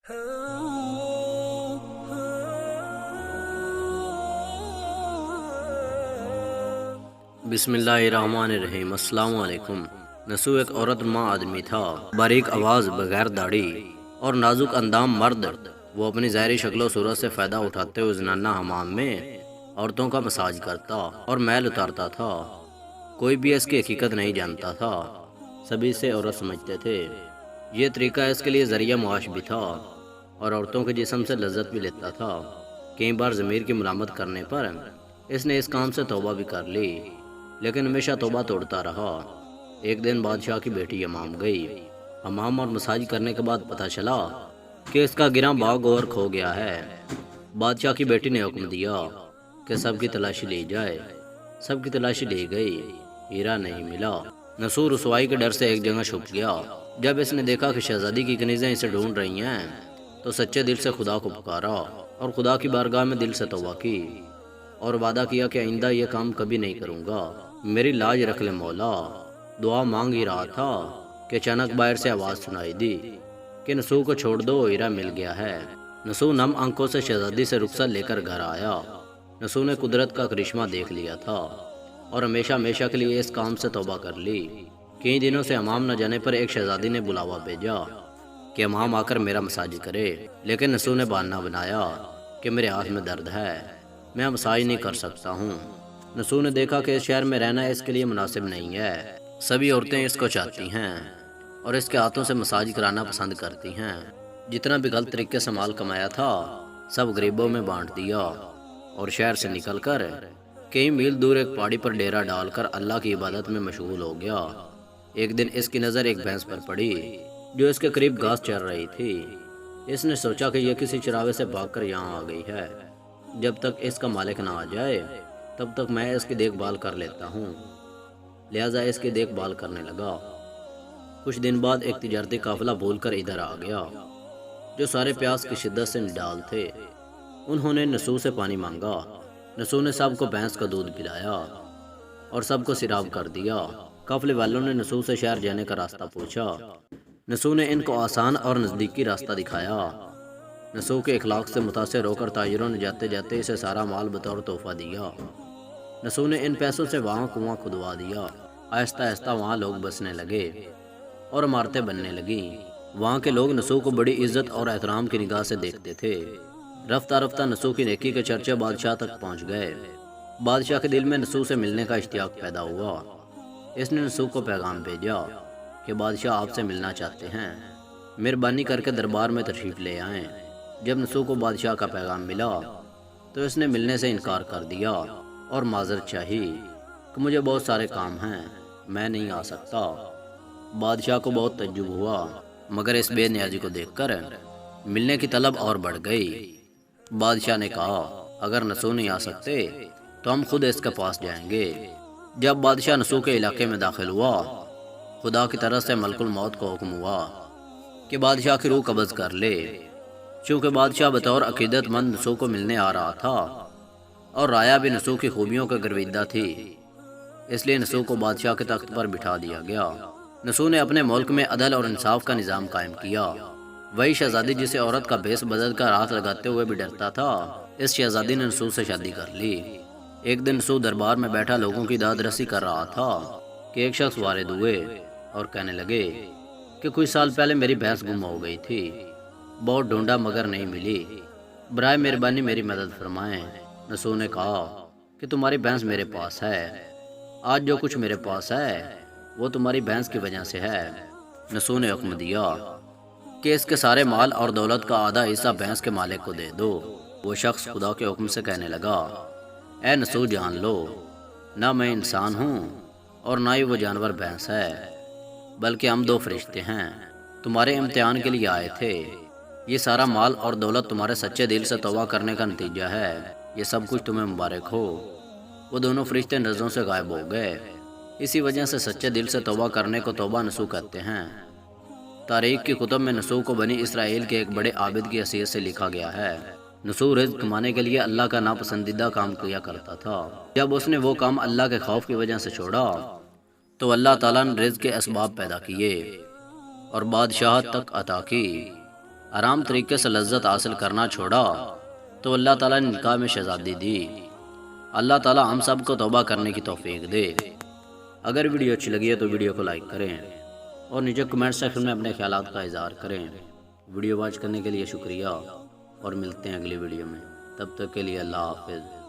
بسم اللہ الرحمن الرحیم۔ السلام علیکم۔ نسو ایک عورت ماں آدمی تھا، باریک آواز، بغیر داڑھی اور نازک اندام مرد۔ وہ اپنی ظاہری شکل و صورت سے فائدہ اٹھاتے ہوئے زنانہ حمام میں عورتوں کا مساج کرتا اور میل اتارتا تھا۔ کوئی بھی اس کی حقیقت نہیں جانتا تھا، سبھی سے عورت سمجھتے تھے۔ یہ طریقہ اس کے لیے ذریعہ معاش بھی تھا اور عورتوں کے جسم سے لذت بھی لیتا تھا۔ کئی بار ضمیر کی ملامت کرنے پر اس نے اس کام سے توبہ بھی کر لی، لیکن ہمیشہ توبہ توڑتا رہا۔ ایک دن بادشاہ کی بیٹی حمام گئی۔ حمام اور مساج کرنے کے بعد پتہ چلا کہ اس کا گراں باغ اور کھو گیا ہے۔ بادشاہ کی بیٹی نے حکم دیا کہ سب کی تلاشی لی جائے۔ سب کی تلاشی لی گئی، ہیرا نہیں ملا۔ نسو رسوائی کے ڈر سے ایک جگہ چھپ گیا۔ جب اس نے دیکھا کہ شہزادی کی کنیزیں اسے ڈھونڈ رہی ہیں تو سچے دل سے خدا کو پکارا اور خدا کی بارگاہ میں دل سے توبہ کی اور وعدہ کیا کہ آئندہ یہ کام کبھی نہیں کروں گا، میری لاج رکھ لے مولا۔ دعا مانگ ہی رہا تھا کہ اچانک باہر سے آواز سنائی دی کہ نسو کو چھوڑ دو، ہیرا مل گیا ہے۔ نسو نم آنکھوں سے شہزادی سے رخصت لے کر گھر آیا۔ نسو نے قدرت کا کرشمہ دیکھ لیا تھا اور ہمیشہ ہمیشہ کے لیے اس کام سے توبہ کر لی۔ کئی دنوں سے حمام نہ جانے پر ایک شہزادی نے بلاوا بھیجا کہ حمام آ کر میرا مساج کرے، لیکن نسو نے بہانہ بنایا کہ میرے ہاتھ میں درد ہے، میں مساج نہیں کر سکتا ہوں۔ نسو نے دیکھا کہ اس شہر میں رہنا اس کے لیے مناسب نہیں ہے، سبھی عورتیں اس کو چاہتی ہیں اور اس کے ہاتھوں سے مساج کرانا پسند کرتی ہیں۔ جتنا بھی غلط طریقے سے مال کمایا تھا سب غریبوں میں بانٹ دیا اور شہر سے نکل کر کئی میل دور ایک پہاڑی پر ڈیرا ڈال کر اللہ کی عبادت میں مشغول ہو گیا۔ ایک دن اس کی نظر ایک بھینس پر پڑی جو اس کے قریب گھاس چر رہی تھی۔ اس نے سوچا کہ یہ کسی چراغے سے بھاگ کر یہاں آ گئی ہے، جب تک اس کا مالک نہ آ جائے تب تک میں اس کی دیکھ بھال کر لیتا ہوں، لہٰذا اس کی دیکھ بھال کرنے لگا۔ کچھ دن بعد ایک تجارتی قافلہ بھول کر ادھر آ گیا جو سارے پیاس کی شدت سے نڈال تھے۔ انہوں نے نسو سے پانی مانگا۔ نسو نے سب کو بھینس کا دودھ پلایا اور سب کو سیراب کر دیا۔ قافلے والوں نے نسو سے شہر جانے کا راستہ پوچھا۔ نسو نے ان کو آسان اور نزدیکی راستہ دکھایا۔ نسو کے اخلاق سے متاثر ہو کر تاجروں نے جاتے جاتے اسے سارا مال بطور تحفہ دیا۔ نسو نے ان پیسوں سے وہاں کنواں کھدوا دیا۔ آہستہ آہستہ وہاں لوگ بسنے لگے اور عمارتیں بننے لگیں۔ وہاں کے لوگ نسو کو بڑی عزت اور احترام کی نگاہ سے دیکھتے تھے۔ رفتہ رفتہ نسو کی نیکی کے چرچے بادشاہ تک پہنچ گئے۔ بادشاہ کے دل میں نسو سے ملنے کا اشتیاق پیدا ہوا۔ اس نے نسو کو پیغام بھیجا کہ بادشاہ آپ سے ملنا چاہتے ہیں، مہربانی کر کے دربار میں تشریف لے آئیں۔ جب نسو کو بادشاہ کا پیغام ملا تو اس نے ملنے سے انکار کر دیا اور معذرت چاہی کہ مجھے بہت سارے کام ہیں، میں نہیں آ سکتا۔ بادشاہ کو بہت تعجب ہوا، مگر اس بے نیازی کو دیکھ کر ملنے کی طلب اور بڑھ گئی۔ بادشاہ نے کہا اگر نسو نہیں آ سکتے تو ہم خود اس کے پاس جائیں گے۔ جب بادشاہ نسو کے علاقے میں داخل ہوا، خدا کی طرف سے ملک الموت کو حکم ہوا کہ بادشاہ کی روح قبض کر لے۔ چونکہ بادشاہ بطور عقیدت مند نسو کو ملنے آ رہا تھا اور رایا بھی نسو کی خوبیوں کے گرویدہ تھی، اس لیے نسو کو بادشاہ کے تخت پر بٹھا دیا گیا۔ نسو نے اپنے ملک میں عدل اور انصاف کا نظام قائم کیا۔ وہی شہزادی جسے عورت کا بھیس بدل کر ہاتھ لگاتے ہوئے بھی ڈرتا تھا، اس شہزادی نے نسو سے شادی کر لی۔ ایک دن نسو دربار میں بیٹھا لوگوں کی داد رسی کر رہا تھا کہ ایک شخص وارد ہوئے اور کہنے لگے کہ کچھ سال پہلے میری بھینس گم ہو گئی تھی، بہت ڈھونڈا مگر نہیں ملی، برائے مہربانی میری مدد فرمائیں۔ نسو نے کہا کہ تمہاری بھینس میرے پاس ہے، آج جو کچھ میرے پاس ہے وہ تمہاری بھینس کی وجہ سے ہے۔ نسو نے حکم دیا کہ اس کے سارے مال اور دولت کا آدھا حصہ بھینس کے مالک کو دے دو۔ وہ شخص خدا کے حکم سے کہنے لگا اے نسو جان لو، نہ میں انسان ہوں اور نہ ہی وہ جانور بھینس ہے، بلکہ ہم دو فرشتے ہیں، تمہارے امتحان کے لیے آئے تھے۔ یہ سارا مال اور دولت تمہارے سچے دل سے توبہ کرنے کا نتیجہ ہے، یہ سب کچھ تمہیں مبارک ہو۔ وہ دونوں فرشتے نظروں سے غائب ہو گئے۔ اسی وجہ سے سچے دل سے توبہ کرنے کو توبہ نسو کہتے ہیں۔ تاریخ کی کتب میں نسو کو بنی اسرائیل کے ایک بڑے عابد کی حیثیت سے لکھا گیا ہے۔ نسو رزق کمانے کے لیے اللہ کا ناپسندیدہ کام کیا کرتا تھا۔ جب اس نے وہ کام اللہ کے خوف کی وجہ سے چھوڑا تو اللہ تعالیٰ نے رزق کے اسباب پیدا کیے اور بادشاہت تک عطا کی۔ آرام طریقے سے لذت حاصل کرنا چھوڑا تو اللہ تعالیٰ نے نکاح میں شہزادی دی۔ اللہ تعالیٰ ہم سب کو توبہ کرنے کی توفیق دے۔ اگر ویڈیو اچھی لگی ہے تو ویڈیو کو لائک کریں اور نیچے کمنٹ سیکشن میں اپنے خیالات کا اظہار کریں۔ ویڈیو واچ کرنے کے لیے شکریہ اور ملتے ہیں اگلی ویڈیو میں، تب تک کے لیے اللہ حافظ۔